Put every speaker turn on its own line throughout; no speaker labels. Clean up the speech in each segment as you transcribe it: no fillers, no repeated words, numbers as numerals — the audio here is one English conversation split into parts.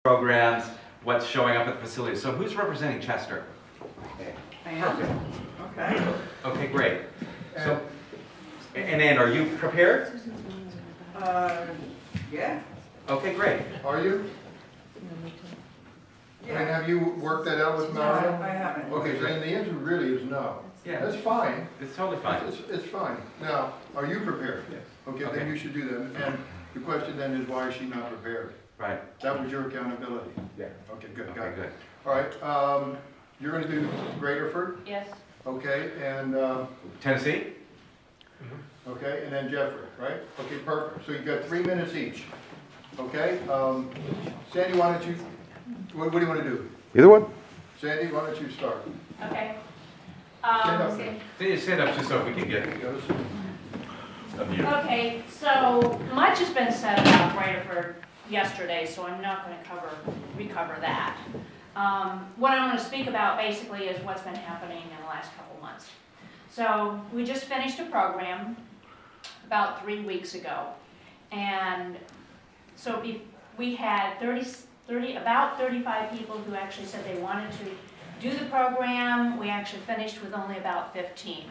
programs, what's showing up at the facility. So who's representing Chester?
I am. Okay.
Okay, great. So, and Ann, are you prepared?
Yeah.
Okay, great.
Are you? And have you worked that out with
No,
Mario?
I haven't.
Okay, so then the answer really is no.
Yeah,
That's fine.
it's totally fine.
It's fine. Now, are you prepared?
Yes.
Okay,
Okay.
then you should do that. And the question then is, why is she not prepared?
Right.
That was your accountability.
Yeah.
Okay, good, got
Okay,
it.
good.
All right, you're gonna do Graterford,
Yes.
okay, and,
Tennessee?
okay, and then Jeffrey, right? Okay, perfect. So you've got 3 minutes each, okay? Sandy, why don't you, what do you wanna do?
Either one?
Sandy, why don't you start?
Okay.
Stand up there.
Can you stand up just so we can get
Go to-
a view?
Okay, so much has been said about Graterford yesterday, so I'm not going to recover that. What I'm going to speak about basically is what's been happening in the last couple months. So we just finished a program about 3 weeks ago, and so we had about 35 people who actually said they wanted to do the program. We actually finished with only about 15.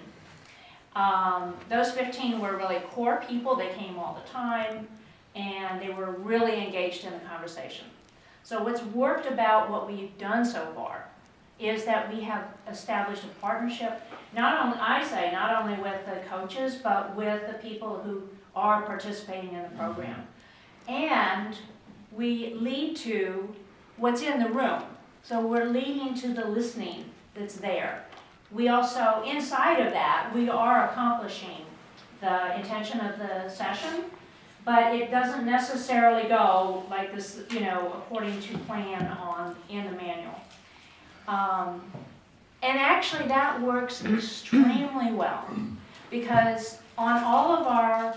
Those 15 were really core people. They came all the time, and they were really engaged in the conversation. So what's worked about what we've done so far is that we have established a partnership, not only with the coaches, but with the people who are participating in the program. And we lead to what's in the room. So we're leading to the listening that's there. We also, inside of that, we are accomplishing the intention of the session, but it doesn't necessarily go like this, according to plan in the manual. And actually that works extremely well, because on all of our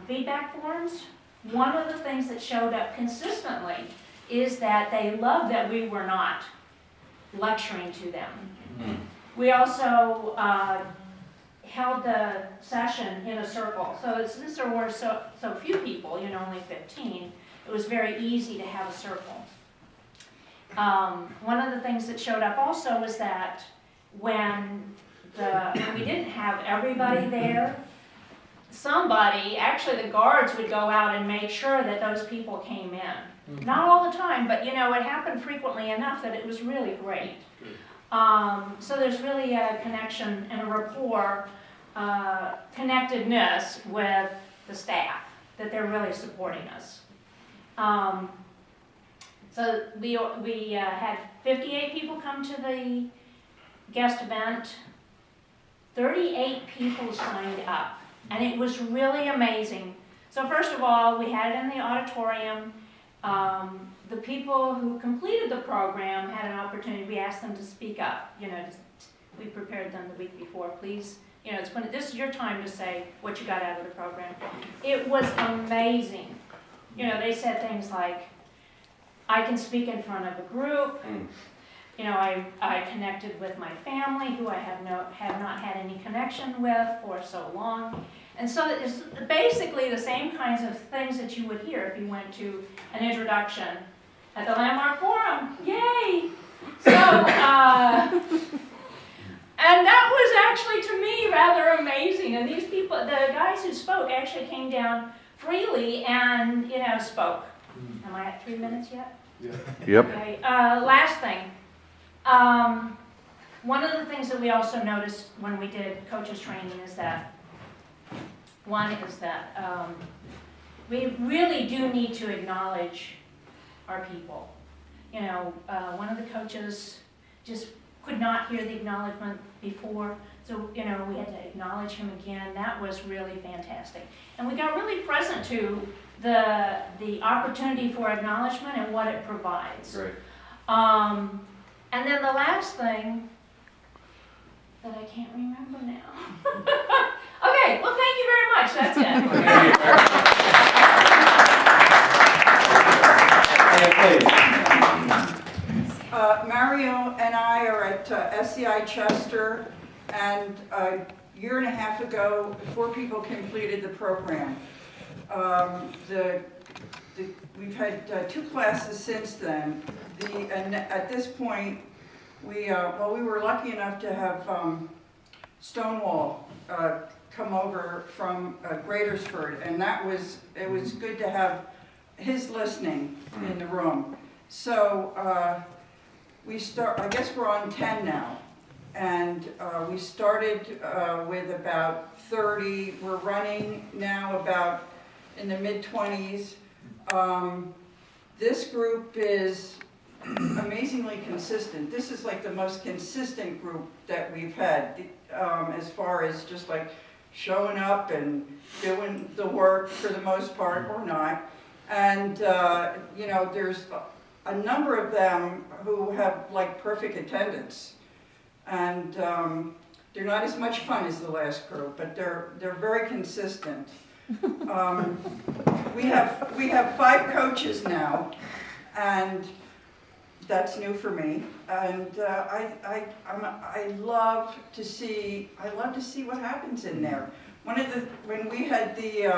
feedback forms, one of the things that showed up consistently is that they loved that we were not lecturing to them. We also held the session in a circle. So since there were so few people, only 15, it was very easy to have a circle. One of the things that showed up also was that when we didn't have everybody there, actually the guards would go out and make sure that those people came in. Not all the time, but it happened frequently enough that it was really great. So there's really a connection and a rapport, connectedness with the staff, that they're really supporting us. So we had 58 people come to the guest event. 38 people signed up, and it was really amazing. So first of all, we had it in the auditorium. The people who completed the program had an opportunity. We asked them to speak up. We prepared them the week before. Please, this is your time to say what you got out of the program. It was amazing. They said things like, "I can speak in front of a group. I connected with my family, who I have not had any connection with for so long." And so it's basically the same kinds of things that you would hear if you went to an introduction at the Landmark Forum. Yay! So, and that was actually, to me, rather amazing. And these people, the guys who spoke, actually came down freely and, spoke. Am I at 3 minutes yet?
Yeah.
Yep.
Okay, last thing. One of the things that we also noticed when we did coaches training is that, we really do need to acknowledge our people. One of the coaches just could not hear the acknowledgement before, so we had to acknowledge him again. That was really fantastic. And we got really present to the opportunity for acknowledgement and what it provides.
Great.
And then the last thing that I can't remember now. Okay, well, thank you very much. That's it.
Mario and I are at SCI Chester, and a year and a half ago, 4 people completed the program. The we've had 2 classes since then. And at this point, we were lucky enough to have Stonewall come over from Greatersford, and it was good to have his listening in the room. So I guess we're on 10 now, and we started with about 30. We're running now about in the mid-20s. This group is amazingly consistent. This is like the most consistent group that we've had, as far as just like showing up and doing the work for the most part, or not. And you know, there's a number of them who have like perfect attendance, and they're not as much fun as the last group, but they're very consistent. We have 5 coaches now, and that's new for me. And I love to see what happens in there. When we had the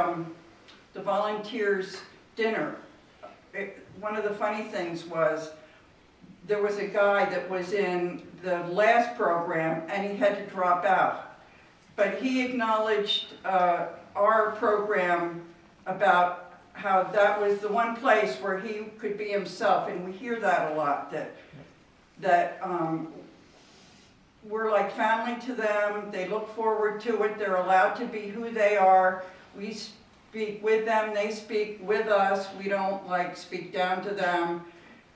volunteers dinner, one of the funny things was there was a guy that was in the last program and he had to drop out, but he acknowledged our program about how that was the one place where he could be himself, and we hear that a lot, that we're like family to them. They look forward to it. They're allowed to be who they are. We speak with them, they speak with us. We don't like speak down to them,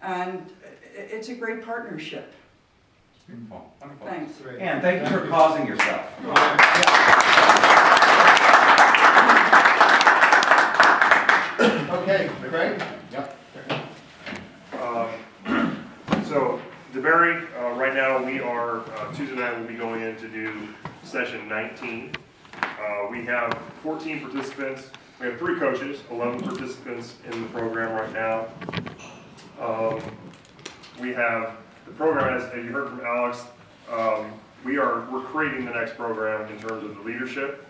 and it's a great partnership.
Wonderful, wonderful.
Thanks.
And thank you for pausing yourself.
Okay, Craig? Yep.
So, DeBerry, right now we are, Tuesday night we'll be going in to do session 19. We have 14 participants. We have 3 coaches, 11 participants in the program right now. We have the program, as you heard from Alex, we're creating the next program in terms of the leadership.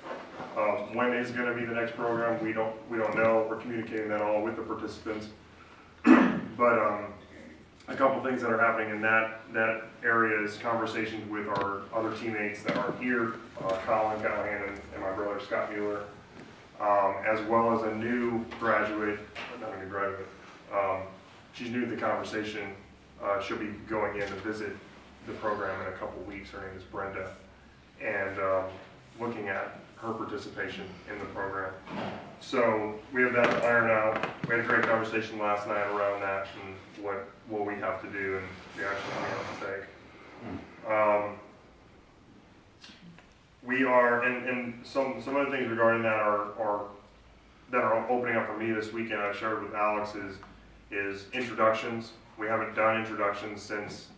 When is going to be the next program? We don't know. We're communicating that all with the participants. But a couple things that are happening in that area is conversations with our other teammates that are here, Colin Callahan and my brother Scott Mueller, as well as a new graduate, not a new graduate. She's new to the conversation. She'll be going in to visit the program in a couple weeks. Her name is Brenda, and looking at her participation in the program. So we have that to iron out. We had a great conversation last night around that and what we have to do and the action we have to take. We are, and some other things regarding that are opening up for me this weekend. I shared with Alex is introductions. We haven't done introductions since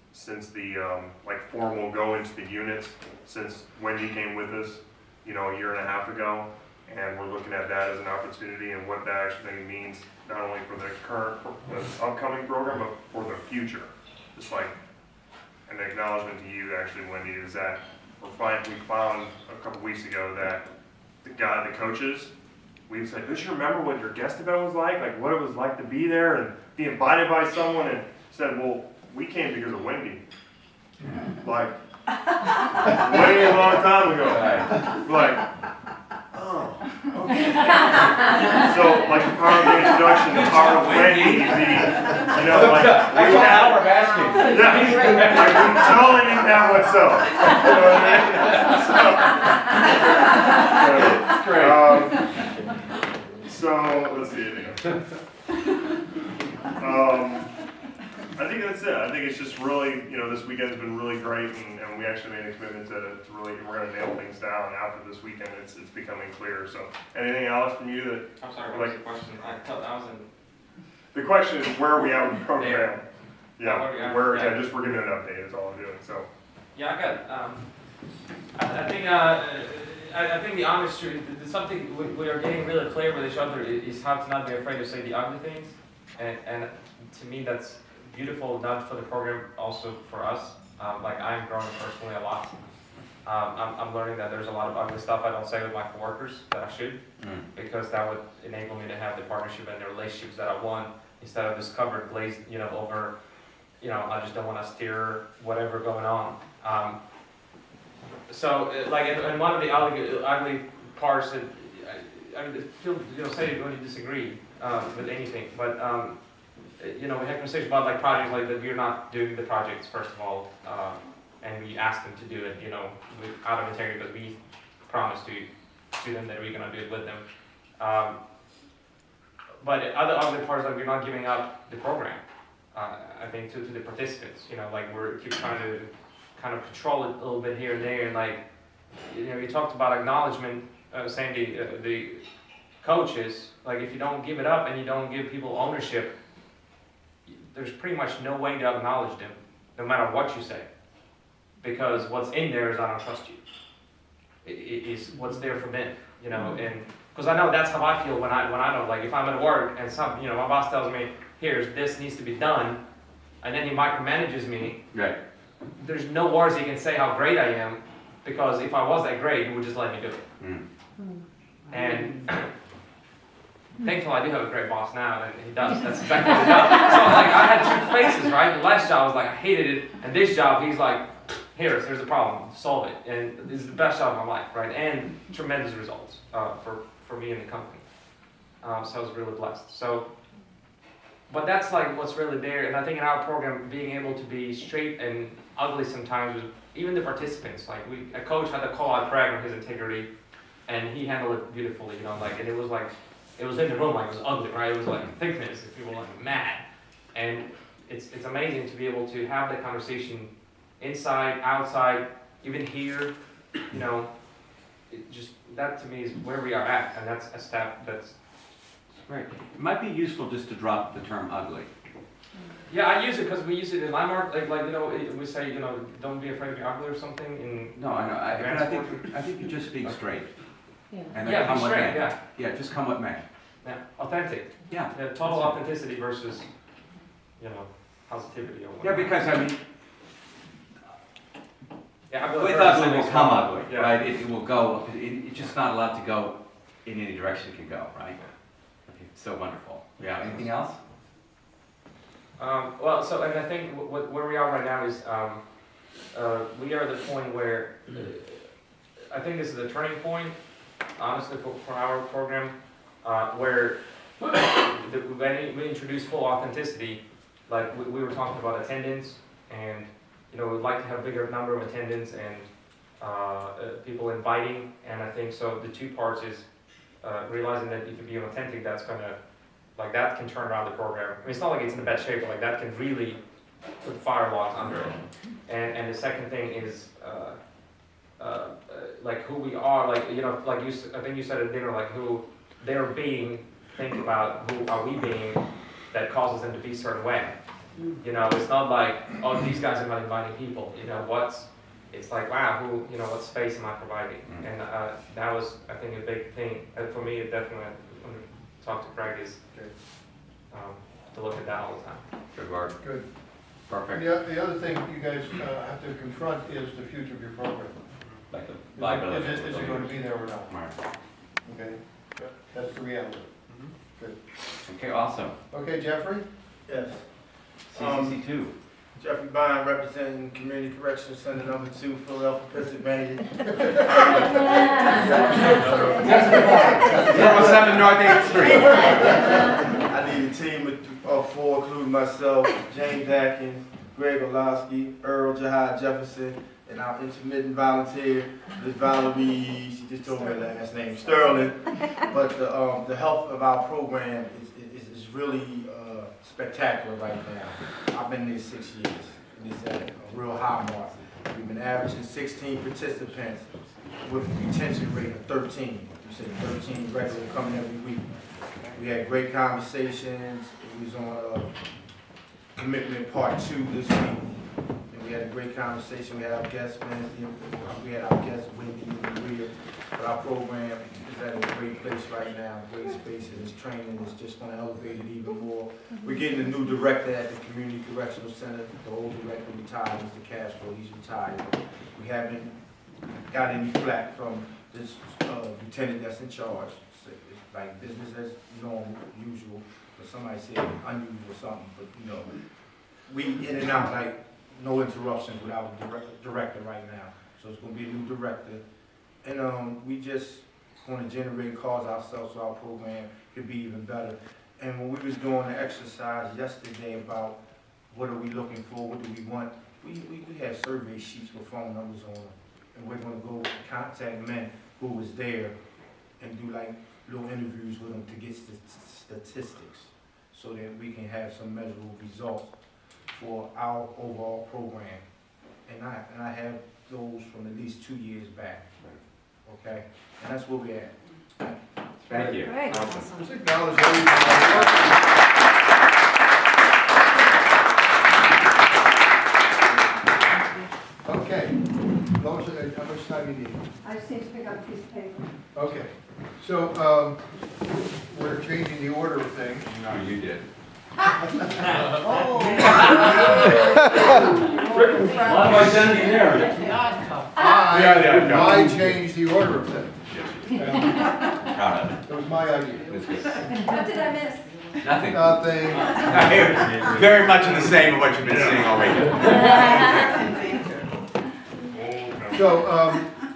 the like formal go into the units, since Wendy came with us, you know, a year and a half ago, and we're looking at that as an opportunity and what that actually means, not only for the upcoming program, but for the future. Just like an acknowledgement to you, actually, Wendy, is that we found a couple weeks ago that the coaches, we said, don't you remember what your guest event was like what it was like to be there and be invited by someone, and said, well, we came because of Wendy. Like, way a long time ago. Like, oh, okay. So, like, the power of the introduction, the power of Wendy, you know, like,
I got an hour of asking.
yeah, like, we totally didn't have what's up. You know what I mean? So, let's see. I think that's it. I think it's just really, you know, this weekend's been really great, and we actually made a commitment to really, we're going to nail things down after this weekend. It's becoming clear. So, anything else from you that?
I'm sorry, what was the question? I was in.
The question is where are we at with the program?
There.
Yeah,
Yeah.
just we're giving an update. That's all I'm doing. So.
Yeah, I think the honest truth, something we are getting really clear with each other is how to not be afraid to say the ugly things, and to me that's beautiful, not for the program, also for us. Like I'm growing personally a lot. I'm learning that there's a lot of ugly stuff I don't say with my coworkers that I should, because that would enable me to have the partnership and the relationships that I want, instead of this covered glazed, over, I just don't want to steer whatever going on. And one of the ugly parts that, say when you disagree with anything, but we had conversations about like projects like that we're not doing the projects first of all, and we asked them to do it, out of integrity, because we promised to them that we're gonna do it with them. But other parts, like we're not giving up the program. I think to the participants, we're keep trying to kind of control it a little bit here and there, and you talked about acknowledgement, Sandy, the coaches, if you don't give it up and you don't give people ownership, there's pretty much no way to acknowledge them, no matter what you say. Because what's in there is I don't trust you. It is what's there for them, and because I know that's how I feel when I don't, if I'm at work and my boss tells me, this needs to be done, and then he micromanages me.
Right.
There's no words he can say how great I am, because if I was that great, he would just let me do it. And thankfully, I do have a great boss now, and he does. That's exactly what he does. So I had two faces, right? The last job I hated it, and this job, he's like, here's the problem, solve it, and this is the best job of my life, right? And tremendous results for me and the company. So I was really blessed. But that's what's really there, and I think in our program, being able to be straight and ugly sometimes with even the participants. A coach had to call out Craig on his integrity, and he handled it beautifully, and it was in the room, it was ugly, right? It was thickness, and people were mad. And it's amazing to be able to have that conversation inside, outside, even here, that to me is where we are at, and that's a step that's...
Right. It might be useful just to drop the term ugly.
Yeah, I use it because we use it in Landmark, we say, don't be afraid to be ugly or something.
No, I know, I think you just speak straight.
Yeah.
And then
Yeah,
come
be
what
straight,
may.
yeah.
Yeah, just come what may.
Yeah, authentic.
Yeah.
Yeah, total authenticity versus, positivity or whatever.
Yeah, because I mean,
Yeah,
with ugly will come ugly,
Yeah.
right? It will go, it's just not allowed to go in any direction it can go, right? It's so wonderful. Yeah, anything else?
And I think where we are right now is, we are at the point where, I think this is a turning point, honestly, for our program, where when we introduce full authenticity, we were talking about attendance, and we'd like to have a bigger number of attendance and people inviting, and I think so the two parts is realizing that if you be authentic, that's gonna, that can turn around the program. I mean, it's not like it's in a bad shape, but that can really put fire logs under it. And the second thing is who we are, I think you said at dinner, who they're being, think about who are we being that causes them to be a certain way. It's not these guys are not inviting people, it's wow, what space am I providing? And that was, I think, a big thing. And for me, it definitely, when we talk to Craig, is to look at that all the time.
Good work.
Good.
Perfect.
The other thing you guys have to confront is the future of your program.
Like the
Is
viability.
it going to be there or not?
Right.
Okay, that's the reality.
Okay, awesome.
Okay, Jeffrey?
Yes.
CCC2.
Jeffrey Bond, representing Community Corrections Center number 2, Philadelphia, Pennsylvania.
07 North 8th Street.
I need a team of 4, including myself, James Atkins, Greg Orlowski, Earl Jahad Jefferson, and our intermittent volunteer, Ms. Valerie, she just told me her last name, Sterling. But the health of our program is really spectacular right now. I've been there 6 years, and it's at a real high mark. We've been averaging 16 participants with a retention rate of 13. You said 13 regular coming every week. We had great conversations. It was on commitment part 2 this week. And we had a great conversation. We had our guests Wednesday. We had our guests Wendy and Maria. But our program is at a great place right now, great space, and this training is just going to elevate it even more. We're getting a new director at the Community Correctional Center. The old director retired, Mr. Castro, he's retired. We haven't got any flack from this lieutenant that's in charge. So it's like business as normal, usual, but somebody said unusual something, but you know, we in and out, like no interruptions without a director right now. So it's gonna be a new director. And we just wanna generate calls ourselves so our program could be even better. And when we was doing the exercise yesterday about what are we looking for, what do we want, we had survey sheets with phone numbers on them. And we're gonna go contact men who was there and do like little interviews with them to get statistics so that we can have some measurable results for our overall program. And I have those from at least 2 years back. Okay? And that's where we're at.
Thank you.
Great.
Awesome.
Let's acknowledge everybody. Okay, Lois, how much time you need?
I just need to pick up a piece of paper.
Okay, so, we're changing the order of things.
No, you did.
Oh.
I changed the order of things.
Proud of it.
That was my idea.
It was good.
What did I miss?
Nothing.
Nothing.
Very much in the same of what you've been seeing all weekend.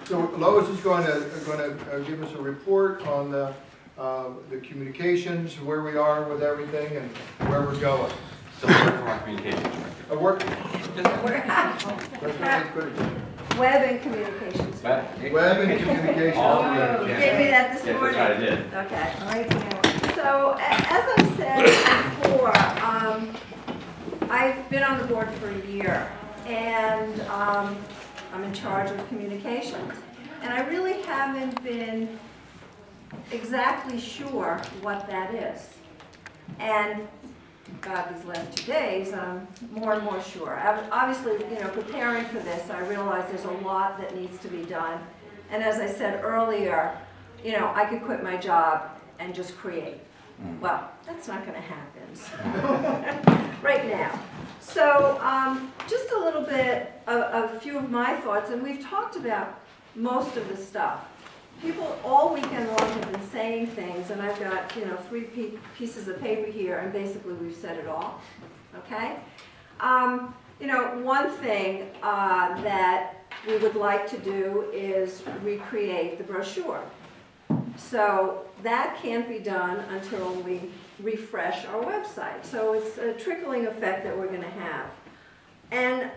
So Lois is going to give us a report on the communications, where we are with everything, and where we're going.
Still working for our communications director.
A work. That's what I put it.
Web and communications.
Web and communications.
All
Yeah.
You gave me that this
Yes,
morning.
that's what I did.
Okay, all right. So, as I said before, I've been on the board for a year, and I'm in charge of communications. And I really haven't been exactly sure what that is. And God, these last 2 days, I'm more and more sure. Obviously, you know, preparing for this, I realize there's a lot that needs to be done. And as I said earlier, you know, I could quit my job and just create. Well, that's not going to happen right now. So just a little bit of a few of my thoughts, and we've talked about most of the stuff. People all weekend long have been saying things, and I've got, you know, 3 pieces of paper here, and basically we've said it all, okay? You know, one thing that we would like to do is recreate the brochure. So that can't be done until we refresh our website. So it's a trickling effect that we're going to have. And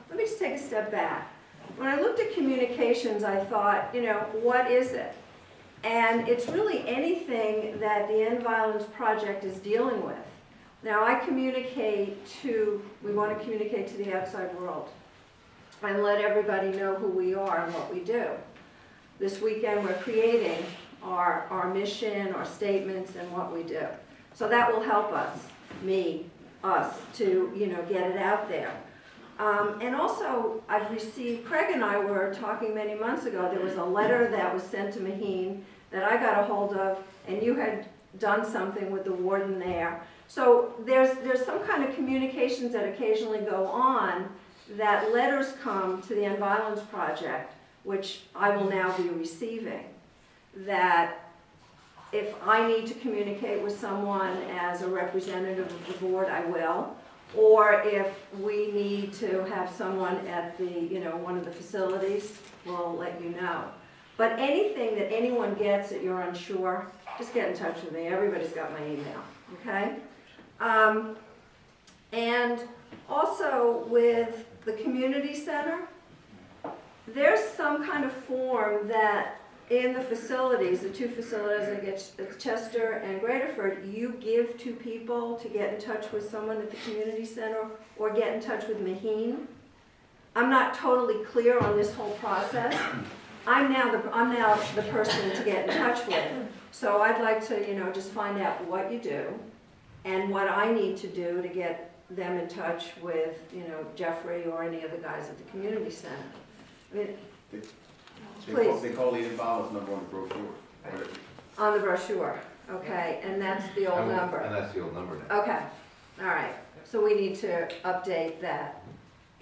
let me just take a step back. When I looked at communications, I thought, you know, what is it? And it's really anything that the End Violence Project is dealing with. Now, we want to communicate to the outside world and let everybody know who we are and what we do. This weekend, we're creating our mission, our statements, and what we do. So that will help us to, you know, get it out there. And also, I've received, Craig and I were talking many months ago, there was a letter that was sent to Maheen that I got a hold of, and you had done something with the warden there. So there's some kind of communications that occasionally go on, that letters come to the End Violence Project, which I will now be receiving, that if I need to communicate with someone as a representative of the board, I will. Or if we need to have someone at the, you know, one of the facilities, we'll let you know. But anything that anyone gets that you're unsure, just get in touch with me. Everybody's got my email, okay? And also with the community center, there's some kind of form that in the facilities, the 2 facilities at Chester and Graterford, you give to people to get in touch with someone at the community center or get in touch with Maheen. I'm not totally clear on this whole process. I'm now the person to get in touch with. So I'd like to, you know, just find out what you do and what I need to do to get them in touch with, you know, Jeffrey or any of the guys at the community center. I mean, please.
They call the End Violence number on the brochure.
On the brochure, okay, and that's the old number.
And that's the old number now.
Okay, all right, so we need to update that.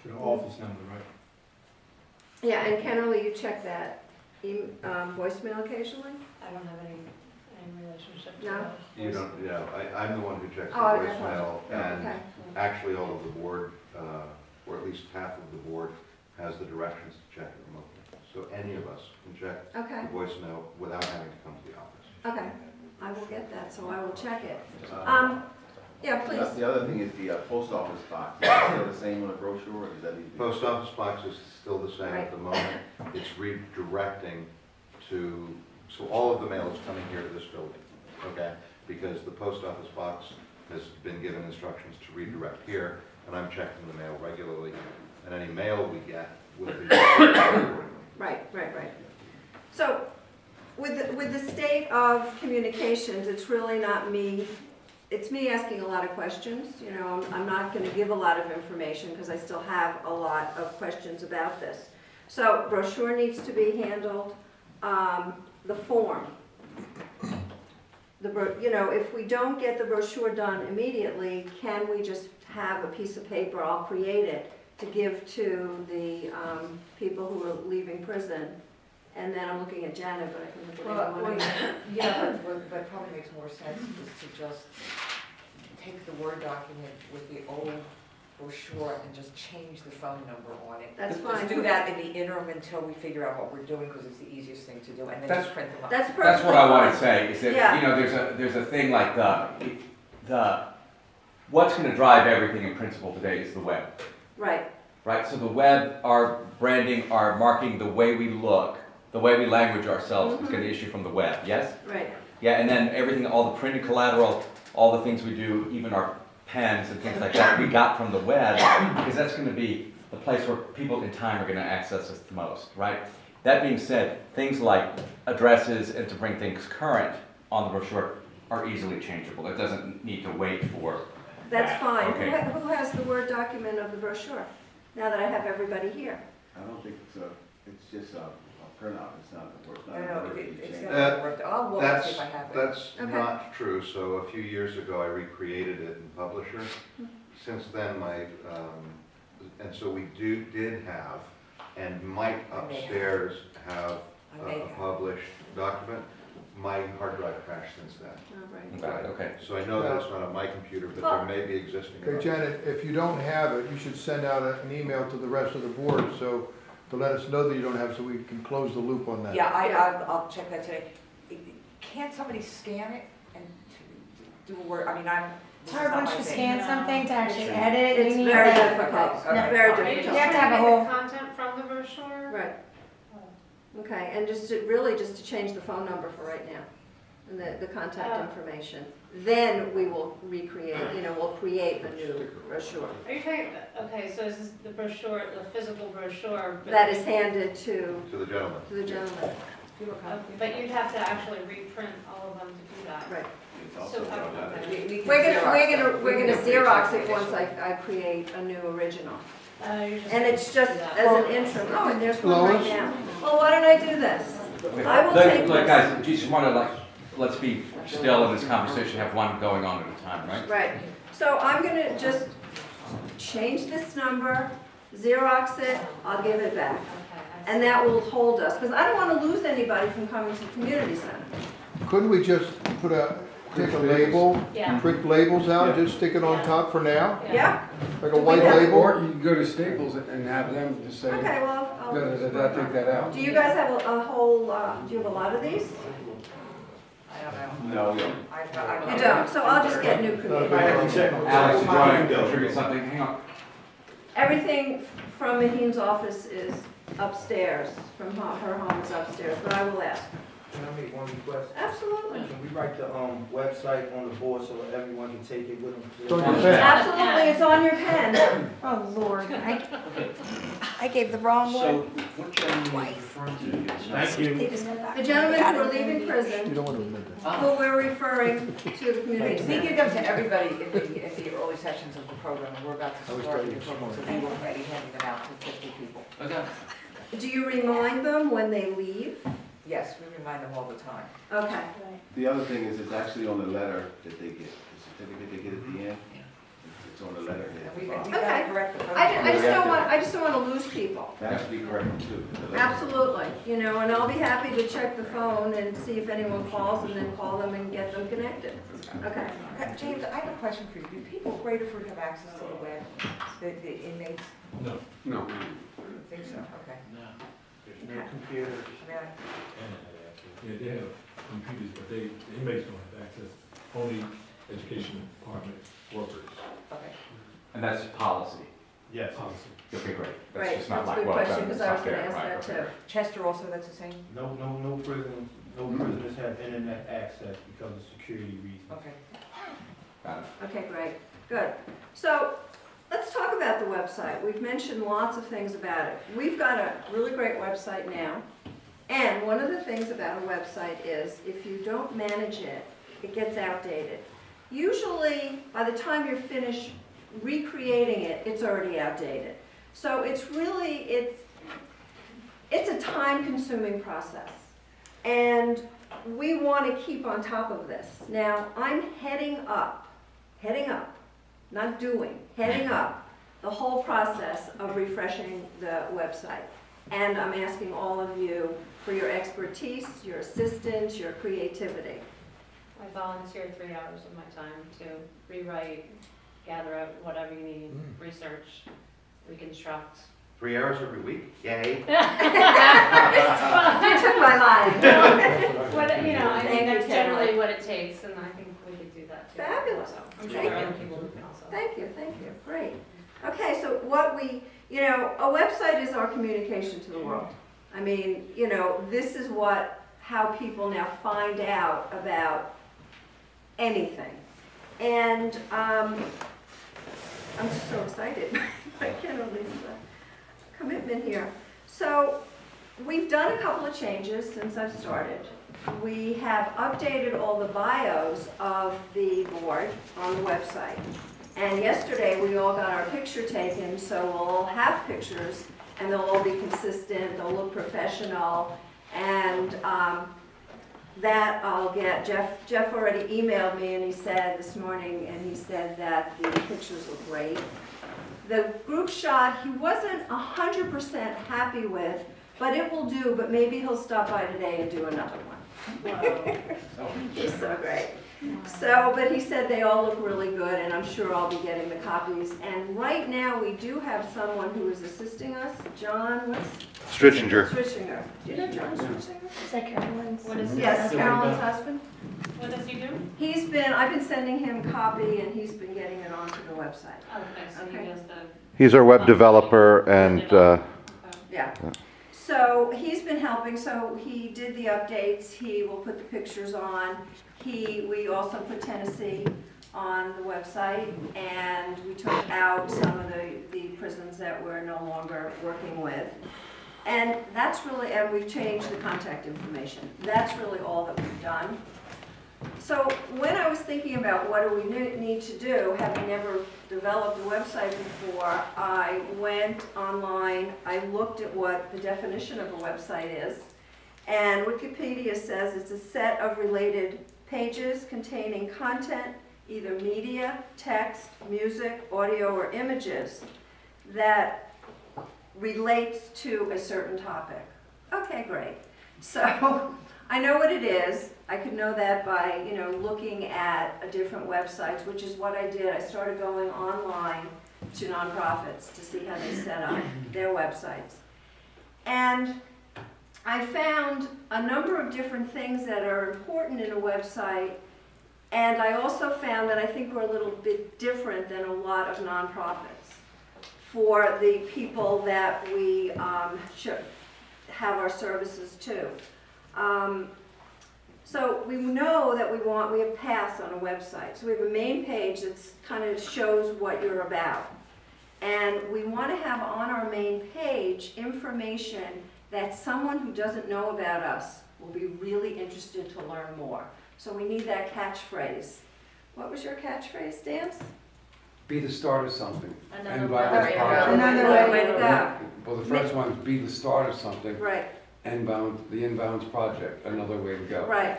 To the office number, right?
Yeah, and Ken, will you check that voicemail occasionally?
I don't have any relationship to
No?
those.
You don't, yeah, I'm the one who checks the
Oh, okay.
voicemail, and
Okay,
actually all of the board, or at least half of the board, has the directions to check it remotely. So any of us can check
okay,
the voicemail without having to come to the office.
okay. I will get that, so I will check it.
Uh,
Yeah, please.
The other thing is the post office box. Is it still the same on the brochure, or is that even?
Post office box is still the same
Right.
at the moment. It's redirecting to, so all of the mail is coming here to this building, okay? Because the post office box has been given instructions to redirect here, and I'm checking the mail regularly, and any mail we get will be accordingly.
Right. So, with the state of communications, it's really not me, it's me asking a lot of questions. You know, I'm not gonna give a lot of information because I still have a lot of questions about this. So, brochure needs to be handled, the form. You know, if we don't get the brochure done immediately, can we just have a piece of paper, I'll create it, to give to the people who are leaving prison? And then I'm looking at Janet, but I can look at
Well,
anyone.
yeah, what probably makes more sense is to just take the Word document with the old brochure and just change the phone number on it.
That's
Let's
fine.
do that in the interim until we figure out what we're doing, because it's the easiest thing to do, and then just print them up.
That's perfectly
That's what I want to
fine.
say, is that,
Yeah.
you know, there's a thing like what's gonna drive everything in principle today is the web,
Right,
right? So the web, our branding, our marketing, the way we look, the way we language ourselves is gonna issue from the web, yes?
right.
Yeah, and then everything, all the printed collateral, all the things we do, even our pens and things like that, we got from the web, because that's gonna be the place where people in time are gonna access us the most, right? That being said, things like addresses and to bring things current on the brochure are easily changeable. It doesn't need to wait for
That's
that.
fine.
Okay.
Who has the Word document of the brochure? Now that I have everybody here.
I don't think it's just a printout, it's not a word.
No, it's
change.
not worked. I'll look and see if I have it.
That's
Okay.
not true. So a few years ago, I recreated it in Publisher. Since then, and so we did have, and might upstairs have
I may
a
have.
published document. My hard drive crashed since then.
All right.
Okay.
So I know that it's not on my computer, but there may be existing.
Okay, Janet, if you don't have it, you should send out an email to the rest of the board, so, to let us know that you don't have, so we can close the loop on that.
Yeah, I'll check that today. Can't somebody scan it and do a Word, I mean,
It's hard once you scan something to actually edit it.
It's
You need
very
to-
difficult,
Okay.
very
You
difficult.
have to have a whole.
Content from the brochure?
Right. Okay, and just to change the phone number for right now, and the contact
Oh.
information. Then we will recreate, we'll create a new brochure.
Are you talking, okay, so this is the brochure, the physical brochure? but-
That is handed to
To the gentleman.
the gentleman.
Do you have a copy?
But you'd have to actually reprint all of them to do that.
Right.
It's also
So,
about
We can
We're
Xerox
gonna
them. We can
Xerox it
initial.
once I create a new original.
You're just
And
gonna
it's just
do that.
as an interim. Oh, and there's one right
Lois?
now. Well, why don't I do this?
Okay.
I will
Look,
take
look,
this.
guys, you just wanna let's be still in this conversation, have one going on at a time, right?
Right. So I'm gonna just change this number, Xerox it, I'll give it back.
Okay, I see.
And that will hold us, because I don't want to lose anybody from coming to the community center.
Couldn't we just take a label,
Yeah.
print labels out, just stick it on top for now?
Yeah?
Like a white label?
Or you can go to Staples and have them just say,
Okay, well,
take that out.
do you guys have a whole, do you have a lot of these?
I don't know.
No, we don't.
I
You don't, so I'll just get new creative.
Alex, did you wanna contribute something? Hang on.
Everything from Maheen's office is upstairs, from her home is upstairs, but I will ask.
Can I make one request?
Absolutely.
Can we write the website on the board so everyone can take it with them?
It's on your pen.
Absolutely, it's on your pen.
Oh, Lord, I gave the wrong one.
what gentleman are you referring to?
Thank you.
They just went back.
The gentlemen
Got
who are
it.
leaving
You
prison,
don't want to admit that.
who we're referring to the community
We
center.
give them to everybody in the early sections of the program, and we're about
I
to
was
start
telling
the
you
program, so
tomorrow.
we will already handing them out to 50 people.
Okay.
Do you remind them when they leave?
Yes, we remind them all the time.
Okay.
The other thing is, it's actually on the letter that they get, the certificate they get at the end. It's on the letterhead.
And we
Bob.
gotta
Okay.
correct the phone
I
number.
just don't want, I just don't want to lose people.
That has to be corrected too. the letterhead.
Absolutely, you know, and I'll be happy to check the phone and see if anyone calls and then call them and get them connected. Okay.
James, I have a question for you. Do people of Graterford have access to the web, the inmates?
No.
I don't think so, okay.
There's no computers.
I mean,
Yeah, they have computers, but the inmates don't have access, only education department workers.
okay.
And that's policy.
Yes. Policy.
Okay, great. That's
Right,
just not
that's a
like,
good
well,
question,
done,
because
it's
I
not
was gonna
there,
ask
right,
that
okay.
too.
Chester also, that's the same?
No prisoners have internet access because of security reasons.
Okay.
Got it.
Okay, great, good. So, let's talk about the website. We've mentioned lots of things about it. We've got a really great website now, and one of the things about a website is if you don't manage it, it gets outdated. Usually, by the time you're finished recreating it, it's already outdated. So it's really, it's a time-consuming process. And we want to keep on top of this. Now, I'm heading up, not doing, heading up the whole process of refreshing the website. And I'm asking all of you for your expertise, your assistance, your creativity.
I volunteer 3 hours of my time to rewrite, gather out whatever you need, research, reconstruct.
3 hours every week? Yay.
You took my line.
What, you know, I
Thank
think
you,
that's
Caroline.
generally what it takes, and I think we could do that too.
Fabulous.
So I'm
Thank
sure
you.
other people can also.
Thank you, great. Okay, so what we, you know, a website is our communication to the world. I mean, you know, this is how people now find out about anything. And I'm just so excited. I can't release the commitment here. So we've done a couple of changes since I've started. We have updated all the bios of the board on the website. And yesterday we all got our picture taken, so we'll all have pictures and they'll all be consistent, they'll look professional. And that I'll get, Jeff already emailed me and he said this morning, and he said that the pictures look great. The group shot, he wasn't 100% happy with, but it will do, but maybe he'll stop by today and do another one. He's so great. So, but he said they all look really good, and I'm sure I'll be getting the copies. And right now, we do have someone who is assisting us, John, what's?
Stritchinger.
Stritchinger. Do you know John Stritchinger?
Is that Carolyn's?
What is
Yes, Carolyn's husband.
What does he do?
I've been sending him copy, and he's been getting it onto the website.
Oh, okay, so
Okay.
he does the.
He's our web developer and,
Yeah. So he's been helping, so he did the updates, he will put the pictures on. We also put Tennessee on the website, and we took out some of the prisons that we're no longer working with. And that's really, and we've changed the contact information. That's really all that we've done. So when I was thinking about what do we need to do, having never developed a website before, I went online, I looked at what the definition of a website is, and Wikipedia says it's a set of related pages containing content, either media, text, music, audio, or images that relates to a certain topic. Okay, great. So I know what it is. I could know that by, you know, looking at different websites, which is what I did. I started going online to nonprofits to see how they set up their websites. And I found a number of different things that are important in a website, and I also found that I think we're a little bit different than a lot of nonprofits for the people that we should have our services to. So we know that we have paths on a website. So we have a main page that kind of shows what you're about. And we want to have on our main page information that someone who doesn't know about us will be really interested to learn more. So we need that catchphrase. What was your catchphrase, Dan?
Be the start of something.
Another
End by
way
this
to
project.
go.
Another way to go.
Well, the first one is be the start of something.
Right,
The Inbounds project, another way to go.
right.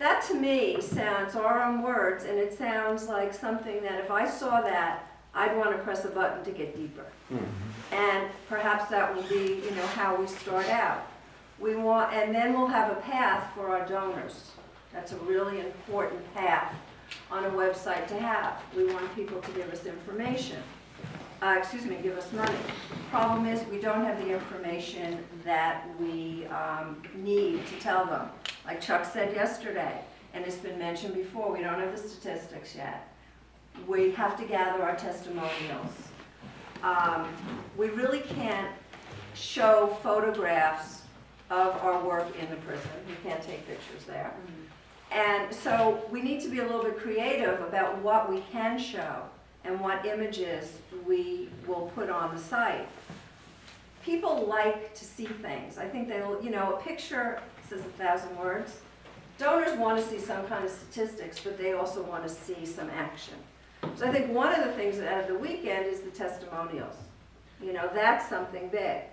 That to me sounds, our own words, and it sounds like something that if I saw that, I'd want to press a button to get deeper. And perhaps that will be, you know, how we start out. We want, and then we'll have a path for our donors. That's a really important path on a website to have. We want people to give us information. Give us money. Problem is, we don't have the information that we need to tell them. Like Chuck said yesterday, and it's been mentioned before, we don't have the statistics yet. We have to gather our testimonials. We really can't show photographs of our work in the prison. We can't take pictures there. And so we need to be a little bit creative about what we can show and what images we will put on the site. People like to see things. I think they'll, you know, a picture says 1,000 words. Donors want to see some kind of statistics, but they also want to see some action. So I think one of the things out of the weekend is the testimonials. You know, that's something big.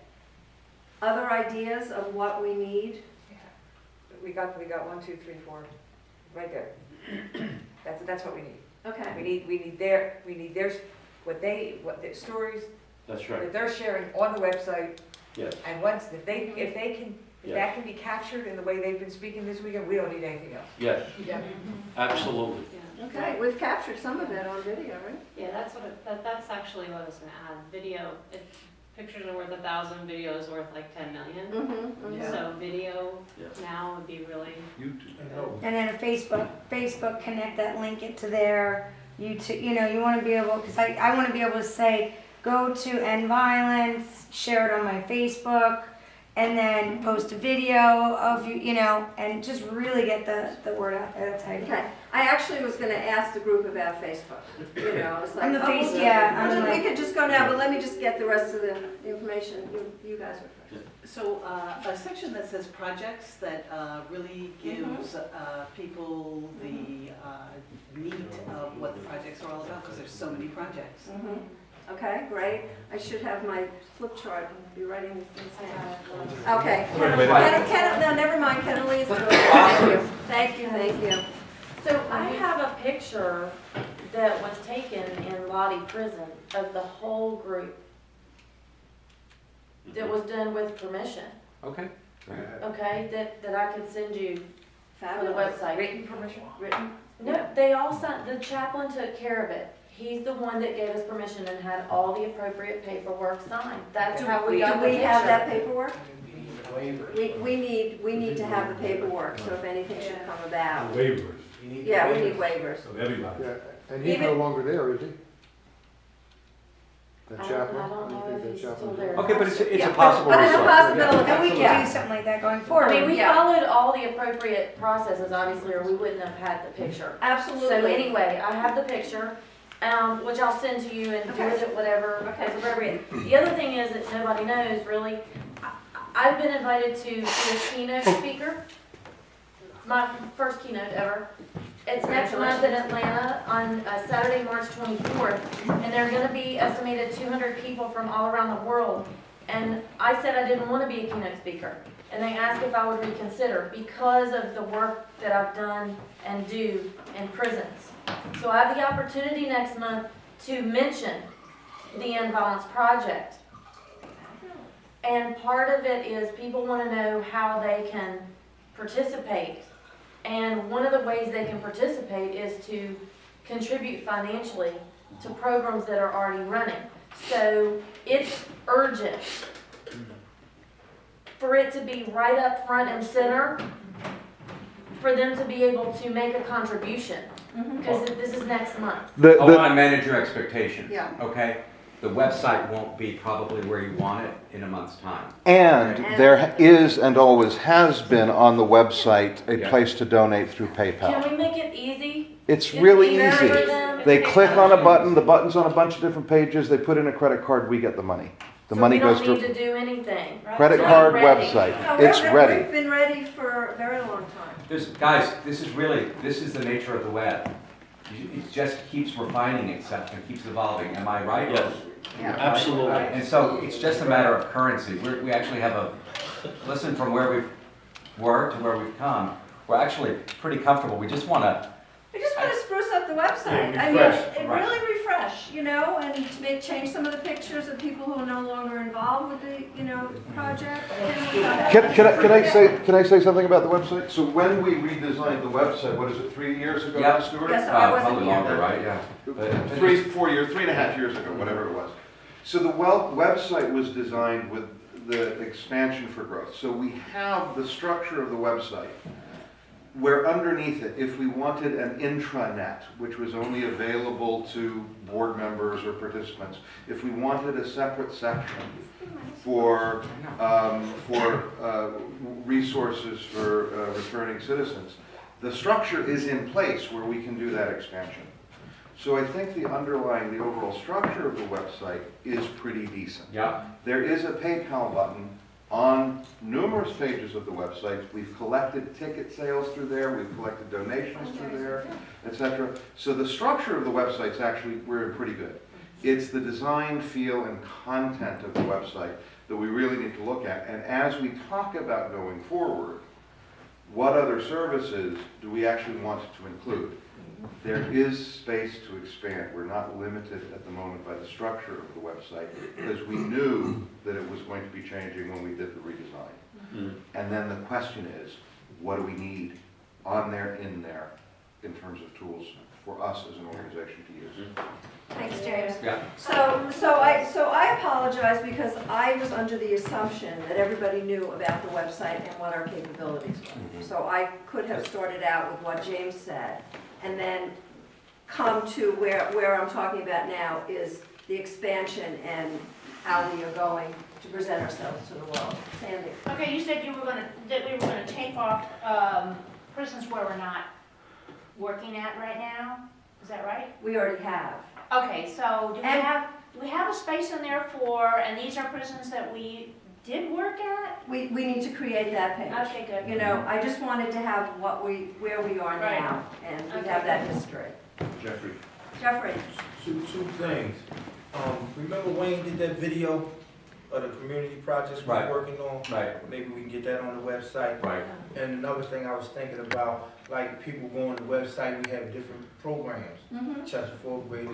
Other ideas of what we need?
We got 1, 2, 3, 4, right there. That's what we need.
Okay.
We need their what their stories
That's
that they're sharing on the website.
Yes.
And once if that can be captured in the way they've been speaking this weekend, we don't need anything else.
Yes, absolutely.
Okay, we've captured some of that on video, right?
Yeah, that's actually what I was gonna add. Video, if pictures are worth 1,000, video is worth like 10 million. So video now would be really
YouTube.
And then a Facebook, connect that, link it to their YouTube. You know, you want to be able, because I want to be able to say, go to End Violence, share it on my Facebook, and then post a video of you know, and just really get the word out there. That's how you
Okay. I actually was going to ask the group about Facebook. You know, it's like,
On the
oh,
Facebook,
we could just go now, but let me just get the rest of the information. You guys are first.
So a section that says projects that really gives people the meat of what the projects are all about, because there's so many projects.
Okay, great. I should have my flip chart and be writing these things down. Okay. No, never mind. Kennelie is doing it. Thank you. Thank you.
So I have a picture that was taken in Lottie Prison of the whole group that was done with permission.
Okay.
Okay, that I could send you for the website.
Written permission?
Written? No, they all signed, the chaplain took care of it. He's the one that gave us permission and had all the appropriate paperwork signed. That's how we got the picture.
Do we have that paperwork? We need to have the paperwork, so if anything should come about.
Waivers.
Yeah, we need waivers.
Of everybody.
Yeah, and he's no longer there, is he? That
I
chaplain?
don't
You
know
think
if
that
he's
chaplain's
still
there?
there.
Okay, but it's
Yeah,
a possible
but it's a
resource.
possibility.
And we could
Yeah.
do something like that going forward.
I mean, we
Yeah.
followed all the appropriate processes, obviously, or we wouldn't have had the picture.
Absolutely.
So anyway, I have the picture, which I'll send to you and do
Okay.
with it whatever is appropriate. The other thing is that nobody knows really, I've been invited to be a keynote speaker, my first keynote ever. It's next month in Atlanta on Saturday, March 24th, and there are going to be estimated 200 people from all around the world. And I said I didn't want to be a keynote speaker, and they asked if I would reconsider because of the work that I've done and do in prisons. So I have the opportunity next month to mention the End Violence Project. And part of it is people want to know how they can participate. And one of the ways they can participate is to contribute financially to programs that are already running. So it's urgent for it to be right up front and center, for them to be able to make a contribution, because this is next month.
I want to manage your expectations.
Yeah.
Okay? The website won't be probably where you want it in a month's time.
And there is and always has been on the website a
Yeah.
place to donate through
Can
PayPal.
we make it easy?
It's really
easier
easy.
for them.
They click on a button, the button's on a bunch of different pages, they put in a credit card, we get the money. The money goes
So we don't
to
need to do anything.
credit
So
card
we're ready.
website.
No,
It's
we've
ready.
been ready for a very long time.
Guys, this is the nature of the web. It just keeps refining itself and keeps evolving. Am I right?
Yes.
Yeah.
Absolutely.
Right. And so it's just a matter of currency. We actually have listen from where we were to where we've come. we're actually pretty comfortable. We just wanna,
We just want to spruce up the website.
Yeah,
I mean,
refresh.
it
Right.
really refresh, you know, and to make, change some of the pictures of people who are no longer involved with the, you know, project.
Can I say something about the website? So when we redesigned the website, what is it, 3 years ago
Yeah.
now, Stuart?
Yes, I wasn't
probably
here.
longer, right, yeah. But-
4 years, 3.5 years ago, whatever it was. So the website was designed with the expansion for growth. So we have the structure of the website, where underneath it, if we wanted an intranet, which was only available to board members or participants, if we wanted a separate section for resources for returning citizens, the structure is in place where we can do that expansion. So I think the overall structure of the website is pretty decent.
Yeah.
There is a PayPal button on numerous pages of the website. We've collected ticket sales through there, we've collected donations through there, etc. So the structure of the website's actually, we're pretty good. It's the design, feel, and content of the website that we really need to look at. And as we talk about going forward, what other services do we actually want to include? There is space to expand. We're not limited at the moment by the structure of the website because we knew that it was going to be changing when we did the redesign. And then the question is, what do we need on there, in there, in terms of tools for us as an organization to use?
Thanks, James.
Yeah.
So I apologize because I was under the assumption that everybody knew about the website and what our capabilities were. So I could have started out with what James said and then come to where I'm talking about now is the expansion and how we are going to present ourselves to the world. Sandy?
Okay, you said that we were gonna take off, prisons where we're not working at right now, is that right?
We already have.
Okay, so do we have a space in there for, and these are prisons that we did work at?
We need to create that page.
Okay, good.
You know, I just wanted to have where we are
Right.
now, and we
Okay.
have that history.
Jeffrey.
Jeffrey?
Two things. Remember Wayne did that video of the community projects we're
Right.
working on?
Right.
Maybe we can get that on the website.
Right.
And another thing I was thinking about, like people go on the website, we have different programs.
Mm-hmm.
Chester 4th grade,